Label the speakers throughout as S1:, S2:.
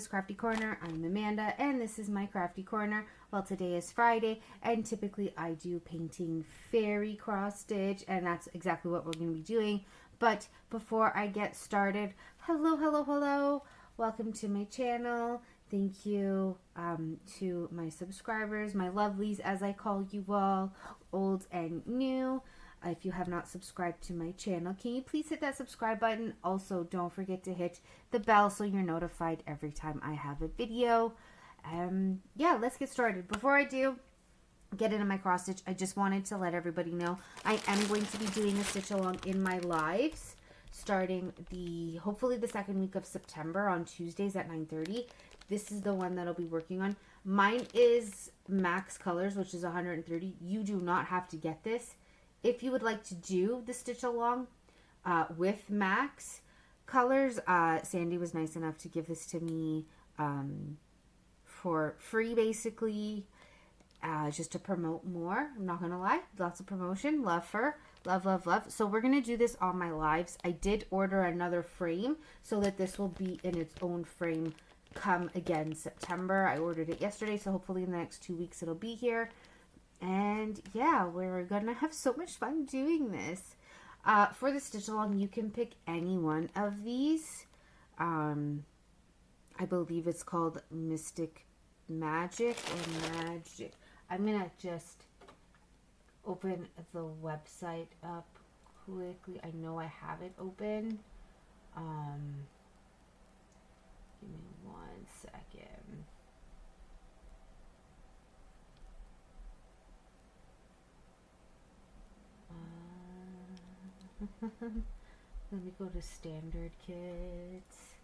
S1: Amanda's Crafty Corner. I'm Amanda, and this is my Crafty Corner. Well, today is Friday, and typically I do painting fairy cross stitch, and that's exactly what we're going to be doing. But before I get started, hello. Welcome to my channel. Thank you to my subscribers, my lovelies, as I call you all, old and new. If you have not subscribed to my channel, can you please hit that subscribe button? Also, don't forget to hit the bell so you're notified every time I have a video. Yeah, let's get started. Before I do get into my cross stitch, I just wanted to let everybody know I am going to be doing a stitch along in my lives starting hopefully the second week of September on Tuesdays at 9:30. This is the one that I'll be working on. Mine is Max Colors, which is 130. You do not have to get this. If you would like to do the stitch along with Max Colors, Sandy was nice enough to give this to me for free, basically, just to promote more. I'm not going to lie. Lots of promotion. Love her. Love. So we're going to do this on my lives. I did order another frame so that this will be in its own frame come again September. I ordered it yesterday, so hopefully in the next 2 weeks it'll be here. And yeah, we're gonna have so much fun doing this. For the stitch along, you can pick any one of these. I believe it's called Mystic Magic or Magic. I'm gonna just open the website up quickly. I know I have it open. Give me 1 second. Let me go to standard kits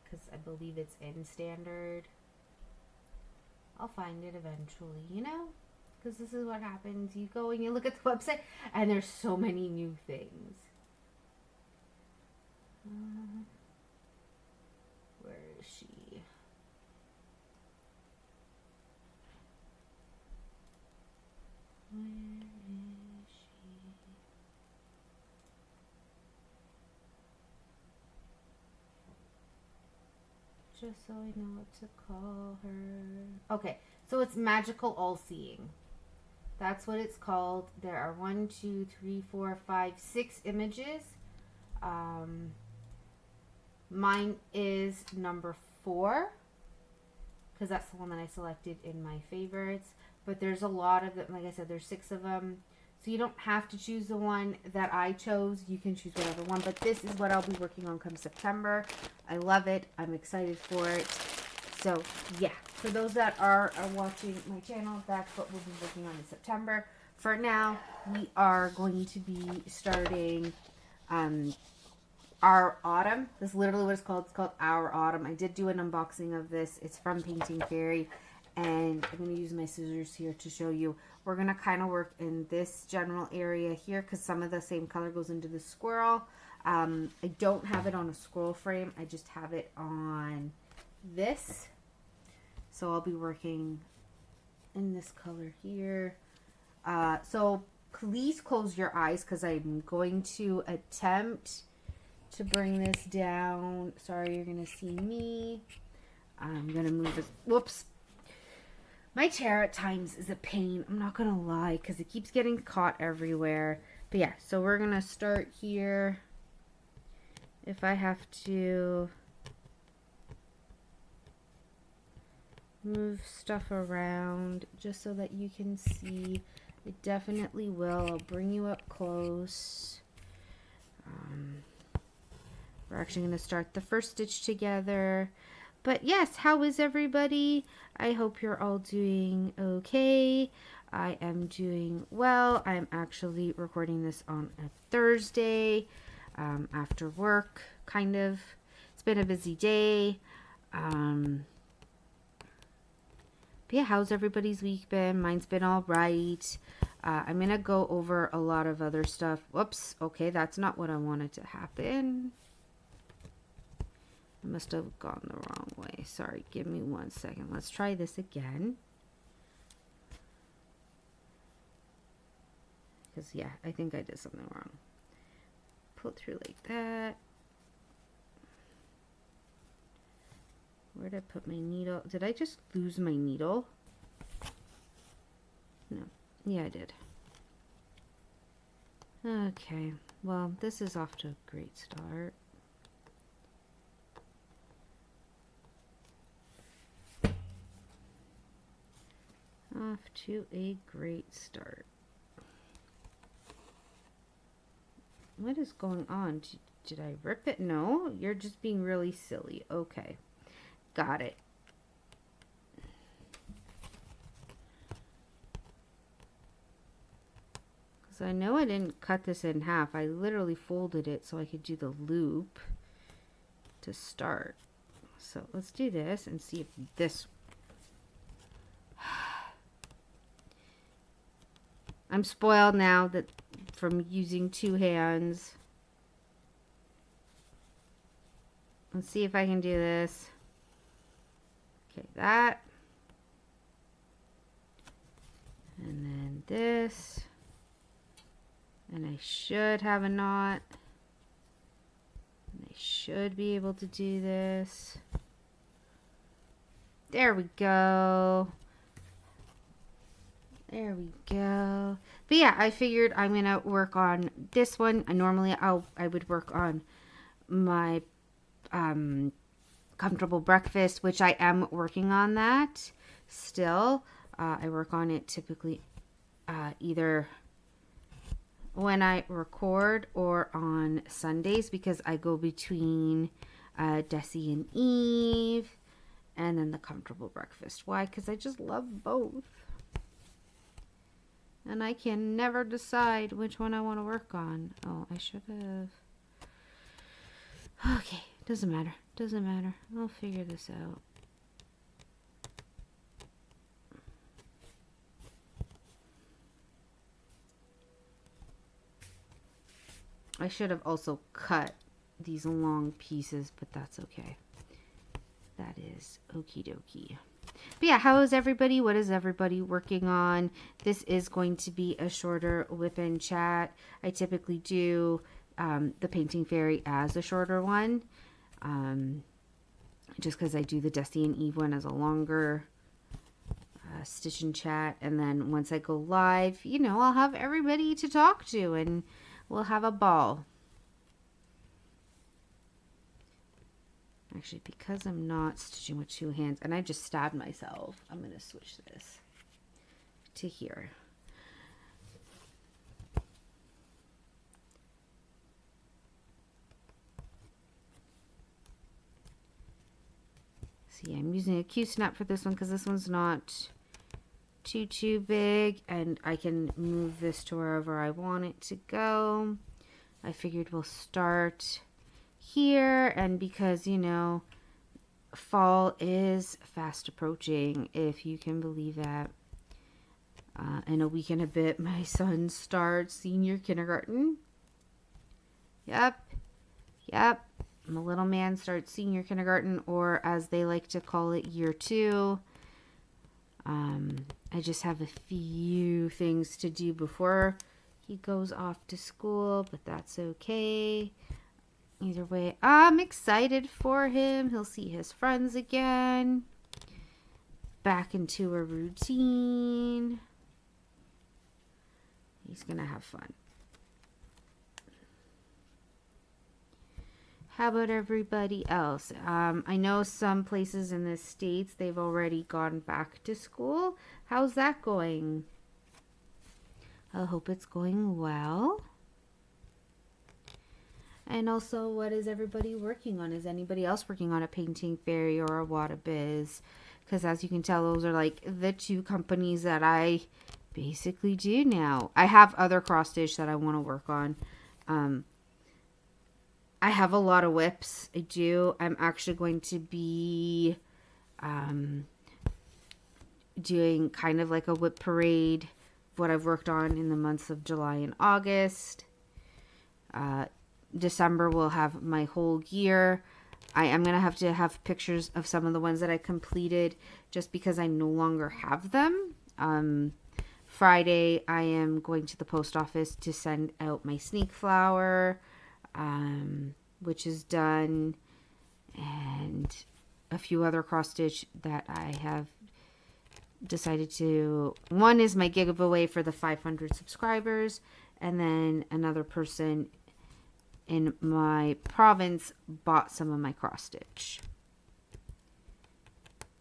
S1: because I believe it's in standard. I'll find it eventually, you know, because this is what happens. You go and you look at the website and there's so many new things. Where is she? Just so I know what to call her. Okay, so it's Magical All Seeing. That's what it's called. There are 1, 2, 3, 4, 5, 6 images. Mine is number 4 because that's the one that I selected in my favorites. But there's a lot of them. Like I said, there's 6 of them. So you don't have to choose the one that I chose. You can choose whatever one. But this is what I'll be working on come September. I love it. I'm excited for it. So, yeah. For those that are watching my channel, that's what we'll be working on in September. For now, we are going to be starting Our Autumn. This is literally what it's called. It's called Our Autumn. I did do an unboxing of this. It's from Painting Fairy. And I'm going to use my scissors here to show you. We're going to kind of work in this general area here because some of the same color goes into the squirrel. I don't have it on a scroll frame. I just have it on this. So I'll be working in this color here. So please close your eyes because I'm going to attempt to bring this down. Sorry, you're going to see me. I'm going to move this. Whoops. My chair at times is a pain. I'm not going to lie because it keeps getting caught everywhere. But yeah, so we're going to start here. If I have to move stuff around just so that you can see, it definitely will. I'll bring you up close. We're actually going to start the first stitch together. But yes, how is everybody? I hope you're all doing okay. I am doing well. I'm actually recording this on a Thursday after work, kind of. It's been a busy day. But yeah, how's everybody's week been? Mine's been all right. I'm going to go over a lot of other stuff. Whoops. Okay, that's not what I wanted to happen. I must have gone the wrong way. Sorry, give me 1 second. Let's try this again. Because, yeah, I think I did something wrong. Pull through like that. Where did I put my needle? Did I just lose my needle? No. Yeah, I did. Okay. Well, this is off to a great start. Off to a great start. What is going on? Did I rip it? No, you're just being really silly. Okay. Got it. Because I know I didn't cut this in half. I literally folded it so I could do the loop to start. So let's do this and see if this... I'm spoiled now that from using two hands. Let's see if I can do this. Okay, that. And then this. And I should have a knot. And I should be able to do this. There we go. There we go. But yeah, I figured I'm going to work on this one. Normally I would work on my comfortable breakfast, which I am working on that still. I work on it typically either when I record or on Sundays, because I go between Desi and Eve and then the comfortable breakfast. Why? Because I just love both. And I can never decide which one I want to work on. Oh, I should have. Okay, doesn't matter. Doesn't matter. I'll figure this out. I should have also cut these long pieces, but that's okay. That is okie dokie. But yeah, how is everybody? What is everybody working on? This is going to be a shorter whip-in chat. I typically do the Painting Fairy as a shorter one. Just because I do the Desi and Eve one as a longer stitch and chat. And then once I go live, you know, I'll have everybody to talk to and we'll have a ball. Actually, because I'm not stitching with two hands, and I just stabbed myself, I'm going to switch this to here. See, I'm using a Q-snap for this one because this one's not too big, and I can move this to wherever I want it to go. I figured we'll start here, and because, you know, fall is fast approaching, if you can believe that. In a week and a bit, my son starts senior kindergarten. Yep. My little man starts senior kindergarten, or as they like to call it, year 2. I just have a few things to do before he goes off to school, but that's okay. Either way, I'm excited for him. He'll see his friends again. Back into a routine. He's going to have fun. How about everybody else? I know some places in the States, they've already gone back to school. How's that going? I hope it's going well. And also, what is everybody working on? Is anybody else working on a Painting Fairy or a Wadabiz? Because as you can tell, those are like the two companies that I basically do now. I have other cross stitch that I want to work on. I have a lot of whips. I do. I'm actually going to be doing kind of like a whip parade of what I've worked on in the months of July and August. December will have my whole year. I am going to have pictures of some of the ones that I completed just because I no longer have them. Friday, I am going to the post office to send out my sneak flower, which is done. And a few other cross stitch that I have decided to. One is my giveaway for the 500 subscribers, and then another person in my province bought some of my cross stitch.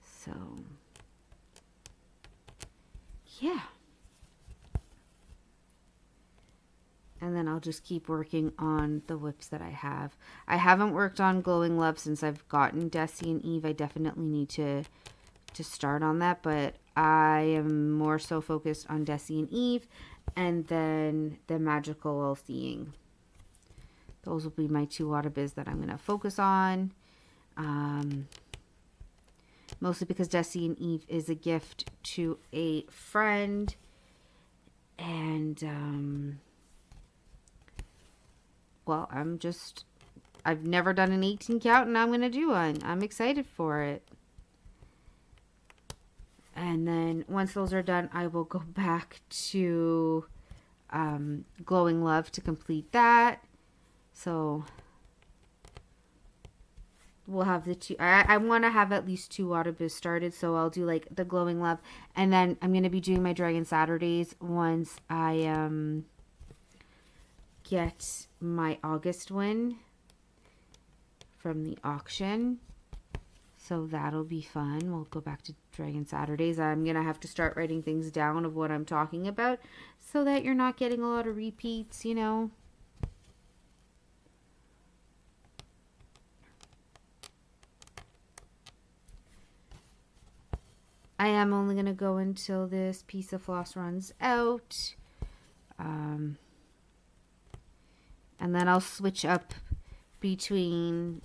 S1: So yeah. And then I'll just keep working on the whips that I have. I haven't worked on Glowing Love since I've gotten Desi and Eve. I definitely need to start on that, but I am more so focused on Desi and Eve, and then the Magical All Seeing. Those will be my 2 Autobiz that I'm going to focus on. Mostly because Desi and Eve is a gift to a friend. And, well, I've never done an 18 count, and I'm going to do one. I'm excited for it. And then once those are done, I will go back to Glowing Love to complete that. So we'll have the 2. I want to have at least 2 Autobiz started, so I'll do like the Glowing Love, and then I'm going to be doing my Dragon Saturdays once I get my August win from the auction. So that'll be fun. We'll go back to Dragon Saturdays. I'm going to have to start writing things down of what I'm talking about so that you're not getting a lot of repeats, you know. I am only going to go until this piece of floss runs out. And then I'll switch up between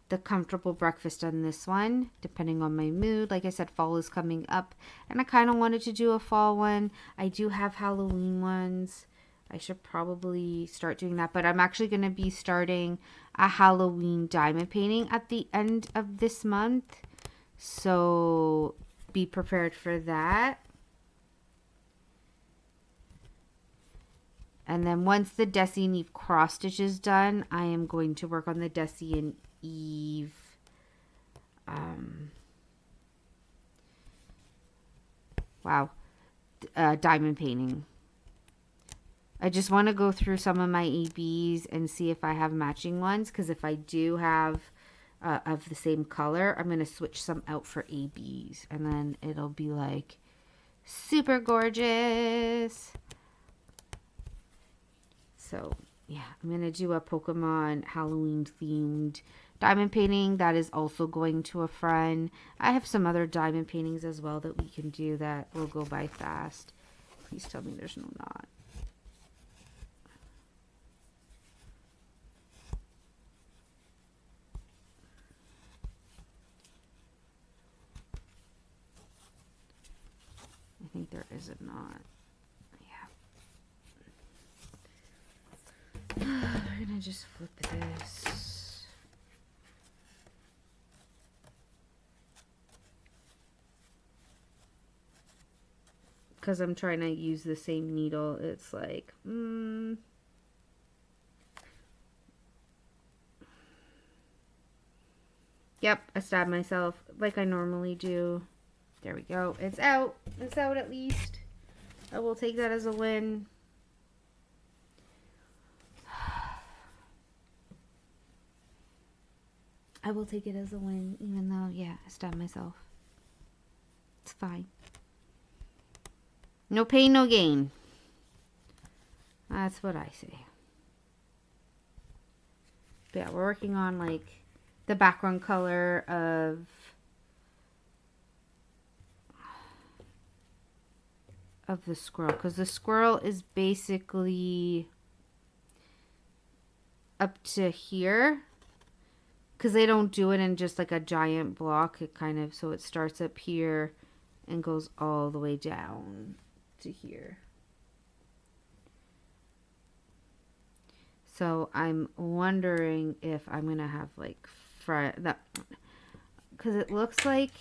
S1: the Comfortable Breakfast on this one, depending on my mood. Like I said, fall is coming up, and I kind of wanted to do a fall one. I do have Halloween ones. I should probably start doing that, but I'm actually going to be starting a Halloween diamond painting at the end of this month. So be prepared for that. And then once the Desi and Eve cross stitch is done, I am going to work on the Desi and Eve diamond painting. I just want to go through some of my ABs and see if I have matching ones, because if I do have of the same color, I'm going to switch some out for ABs, and then it'll be like super gorgeous. So yeah, I'm going to do a Pokemon Halloween themed diamond painting that is also going to a friend. I have some other diamond paintings as well that we can do that will go by fast. Please tell me there's no knot. I think there is a knot. Yeah. We're going to just flip this. Because I'm trying to use the same needle. It's like, Yep, I stabbed myself like I normally do. There we go. It's out. It's out at least. I will take that as a win. I will take it as a win, even though, yeah, I stabbed myself. It's fine. No pain, no gain. That's what I say. But yeah, we're working on, like, the background color of the squirrel, because the squirrel is basically up to here, because they don't do it in just like a giant block. It kind of, so it starts up here and goes all the way down to here. So I'm wondering if I'm gonna have like front that, because it looks like,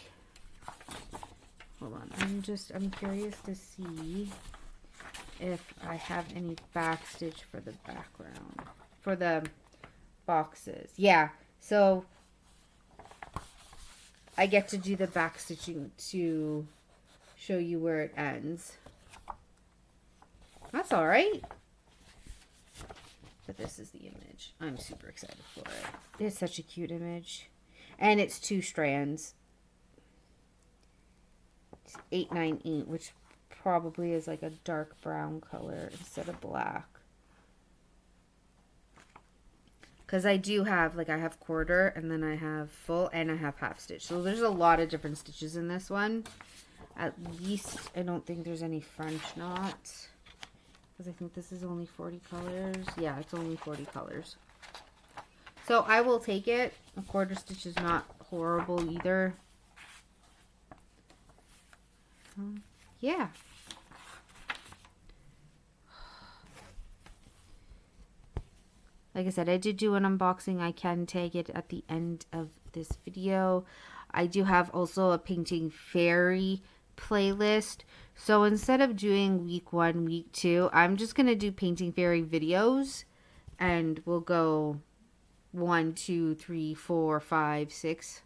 S1: hold on, I'm curious to see if I have any back stitch for the background, for the boxes. Yeah, So I get to do the back stitching to show you where it ends. That's all right. But this is the image. I'm super excited for it. It's such a cute image. And it's 2 strands. It's 898, which probably is like a dark brown color instead of black. Because I do have, like, I have quarter, and then I have full, and I have half stitch. So there's a lot of different stitches in this one. At least, I don't think there's any French knots. Because I think this is only 40 colors. Yeah, it's only 40 colors. So I will take it. A quarter stitch is not horrible either. Yeah. Like I said, I did do an unboxing. I can tag it at the end of this video. I do have also a Painting Fairy playlist. So instead of doing week 1, week 2, I'm just going to do Painting Fairy videos. And we'll go 1, 2, 3, 4, 5, 6.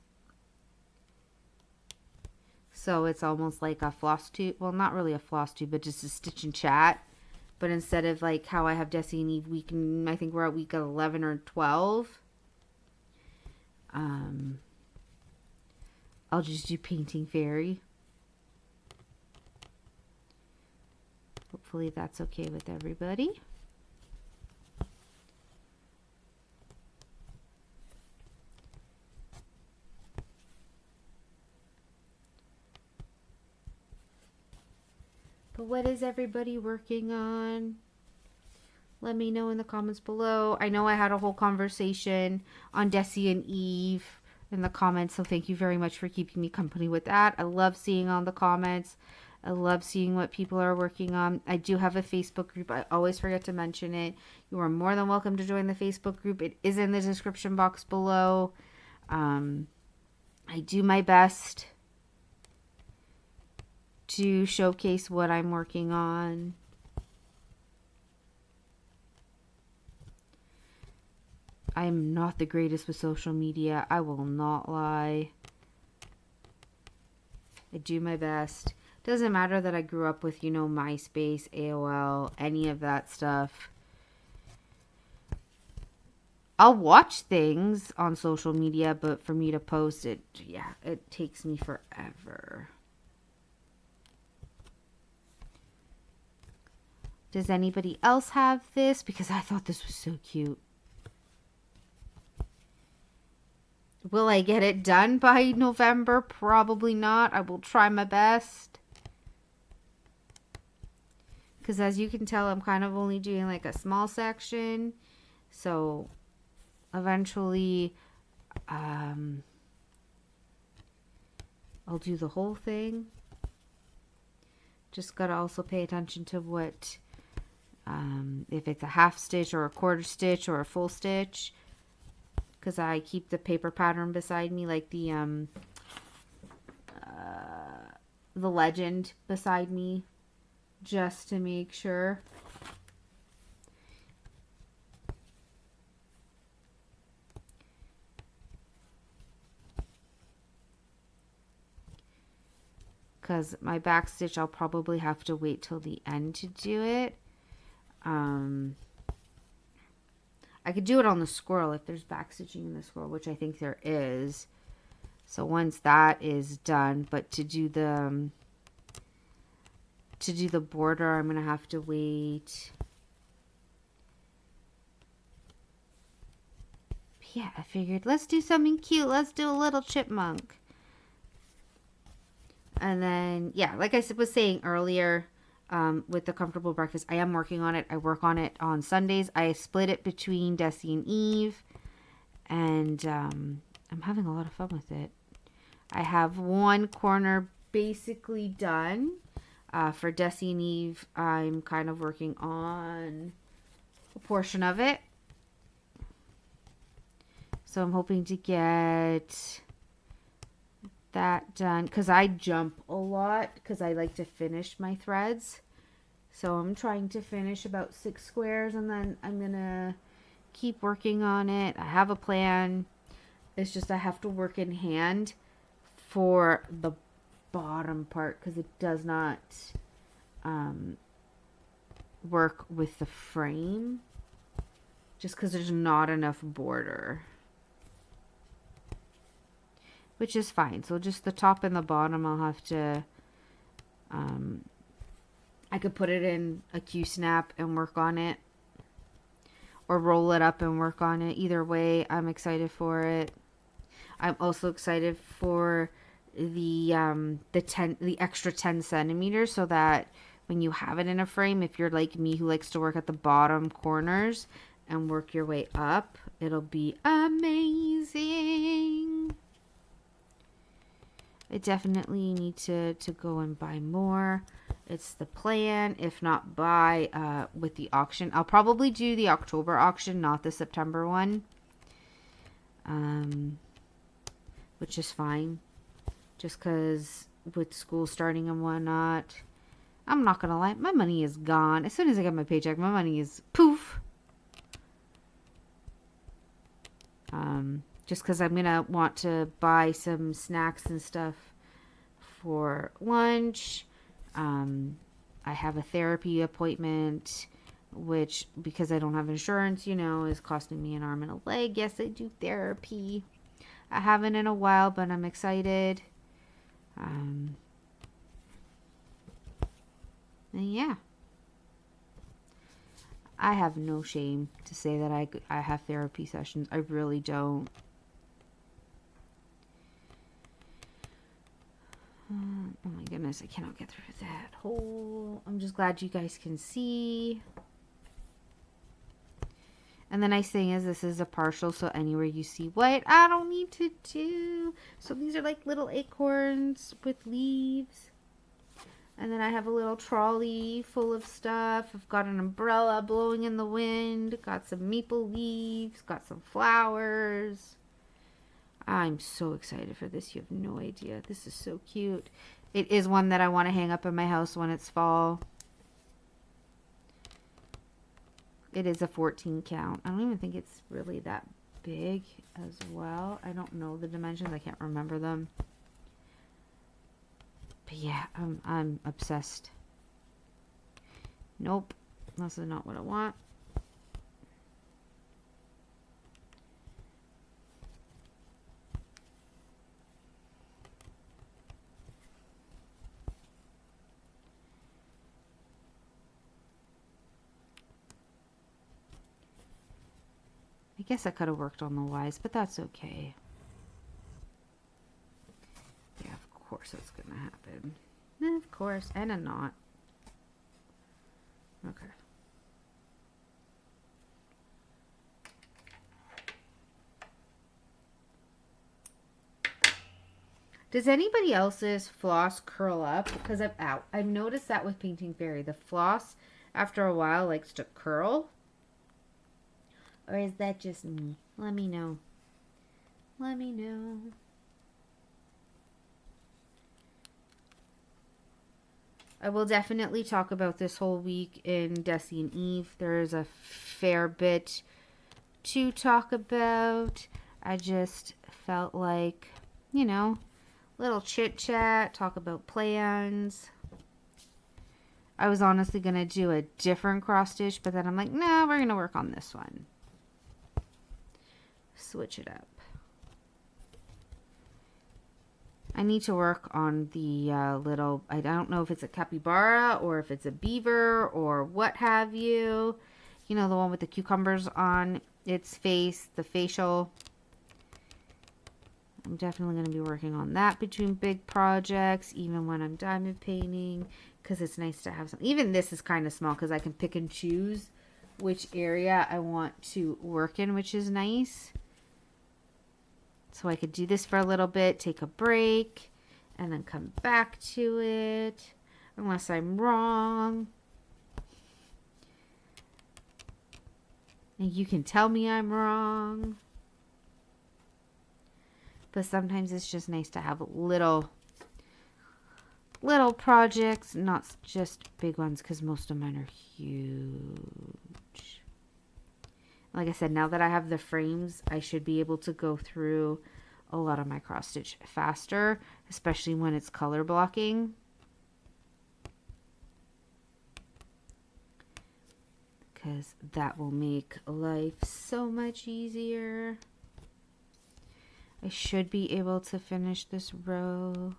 S1: So it's almost like a floss tube. Well, not really a floss tube, but just a stitch and chat. But instead of like how I have Desi and Eve week, I think we're at week 11 or 12. I'll just do Painting Fairy. Hopefully that's okay with everybody. But what is everybody working on? Let me know in the comments below. I know I had a whole conversation on Desi and Eve in the comments, so thank you very much for keeping me company with that. I love seeing all the comments. I love seeing what people are working on. I do have a Facebook group. I always forget to mention it. You are more than welcome to join the Facebook group. It is in the description box below. I do my best to showcase what I'm working on. I am not the greatest with social media. I will not lie. I do my best. Doesn't matter that I grew up with, you know, MySpace, AOL, any of that stuff. I'll watch things on social media, but for me to post it, yeah, it takes me forever. Does anybody else have this? Because I thought this was so cute. Will I get it done by November? Probably not. I will try my best. Because as you can tell, I'm kind of only doing like a small section. So eventually, I'll do the whole thing. Just got to also pay attention to what, if it's a half stitch or a quarter stitch or a full stitch. Because I keep the paper pattern beside me, like the legend beside me, just to make sure. Because my back stitch, I'll probably have to wait till the end to do it. I could do it on the squirrel if there's back stitching in the squirrel, which I think there is. So once that is done, but to do the border, I'm gonna have to wait. Yeah, I figured let's do something cute. Let's do a little chipmunk. And then, yeah, like I was saying earlier, with the Comfortable Breakfast, I am working on it. I work on it on Sundays. I split it between Desi and Eve, and I'm having a lot of fun with it. I have one corner basically done. For Desi and Eve, I'm kind of working on a portion of it. So I'm hoping to get that done, because I jump a lot because I like to finish my threads. So I'm trying to finish about 6 squares, and then I'm gonna keep working on it. I have a plan. It's just I have to work in hand for the bottom part because it does not work with the frame. Just because there's not enough border. Which is fine. So just the top and the bottom I'll have to... I could put it in a Q-snap and work on it. Or roll it up and work on it. Either way, I'm excited for it. I'm also excited for the extra 10 centimeters so that when you have it in a frame, if you're like me who likes to work at the bottom corners and work your way up, it'll be amazing. I definitely need to go and buy more. It's the plan. If not buy with the auction. I'll probably do the October auction, not the September one. Which is fine. Just because with school starting and whatnot. I'm not going to lie. My money is gone. As soon as I get my paycheck, my money is poof. Just because I'm going to want to buy some snacks and stuff for lunch. I have a therapy appointment, which, because I don't have insurance, is costing me an arm and a leg. Yes, I do therapy. I haven't in a while, but I'm excited. And yeah. I have no shame to say that I have therapy sessions. I really don't. Oh my goodness, I cannot get through that hole. I'm just glad you guys can see. And the nice thing is this is a partial, so anywhere you see white, I don't need to do. So these are like little acorns with leaves. And then I have a little trolley full of stuff. I've got an umbrella blowing in the wind. Got some maple leaves. Got some flowers. I'm so excited for this. You have no idea. This is so cute. It is one that I want to hang up in my house when it's fall. It is a 14 count. I don't even think it's really that big as well. I don't know the dimensions. I can't remember them. But yeah, I'm obsessed. Nope. This is not what I want. I guess I could have worked on the Y's, but that's okay. Yeah, of course that's going to happen. Of course, and a knot. Okay. Does anybody else's floss curl up? Because I've noticed that with Painting Fairy. The floss, after a while, likes to curl. Or is that just me? Let me know. Let me know. I will definitely talk about this whole week in Desi and Eve. There is a fair bit to talk about. I just felt like, little chit chat, talk about plans. I was honestly going to do a different cross stitch, but then I'm like, nah, we're going to work on this one. Switch it up. I need to work on the little, I don't know if it's a capybara or if it's a beaver or what have you. The one with the cucumbers on its face, the facial. I'm definitely going to be working on that between big projects, even when I'm diamond painting, because it's nice to have some. Even this is kind of small because I can pick and choose which area I want to work in, which is nice. So I could do this for a little bit, take a break, and then come back to it, unless I'm wrong. And you can tell me I'm wrong. But sometimes it's just nice to have little projects, not just big ones, because most of mine are huge. Like I said, now that I have the frames, I should be able to go through a lot of my cross stitch faster, especially when it's color blocking. Because that will make life so much easier. I should be able to finish this row.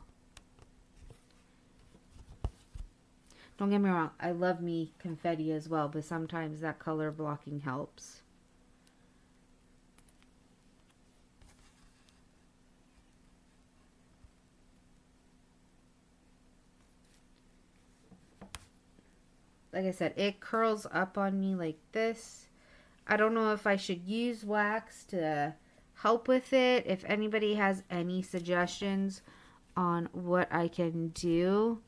S1: Don't get me wrong, I love me confetti as well, but sometimes that color blocking helps. Like I said, it curls up on me like this. I don't know if I should use wax to help with it. If anybody has any suggestions on what I can do,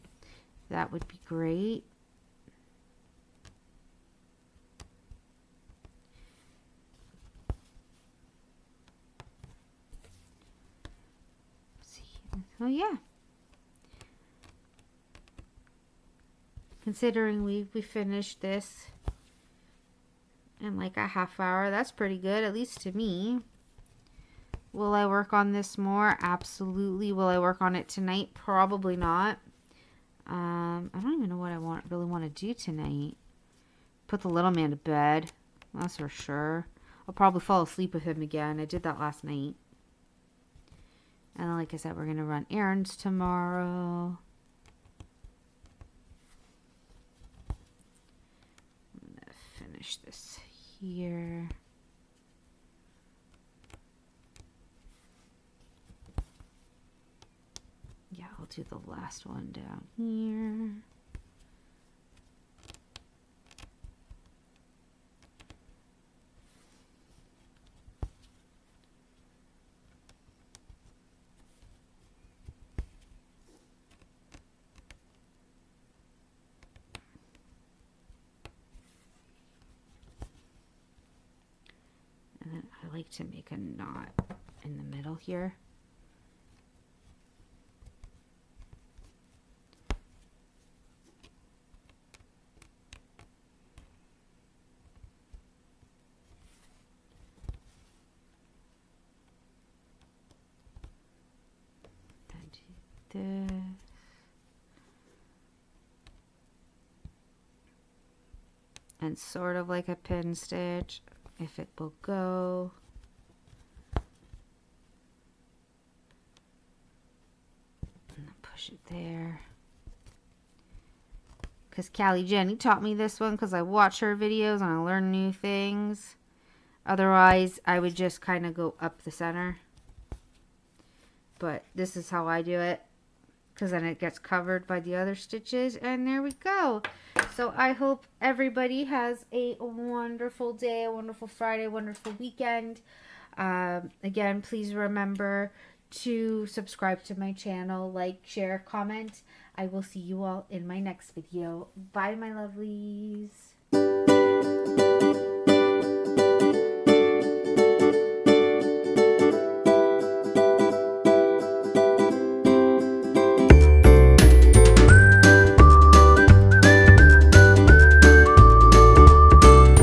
S1: that would be great. Let's see. Oh yeah. Considering we finished this in like a half hour, that's pretty good, at least to me. Will I work on this more? Absolutely. Will I work on it tonight? Probably not. I don't even know what I really want to do tonight. Put the little man to bed. That's for sure. I'll probably fall asleep with him again. I did that last night. And like I said, we're going to run errands tomorrow. I'm going to finish this here. Yeah, I'll do the last one down here. And then I like to make a knot in the middle here. This. And sort of like a pin stitch, if it will go. And push it there. Because Callie Jenny taught me this one because I watch her videos and I learn new things. Otherwise, I would just kind of go up the center. But this is how I do it. Because then it gets covered by the other stitches. And there we go. So I hope everybody has a wonderful day, a wonderful Friday, a wonderful weekend. Again, please remember to subscribe to my channel, like, share, comment. I will see you all in my next video. Bye, my lovelies.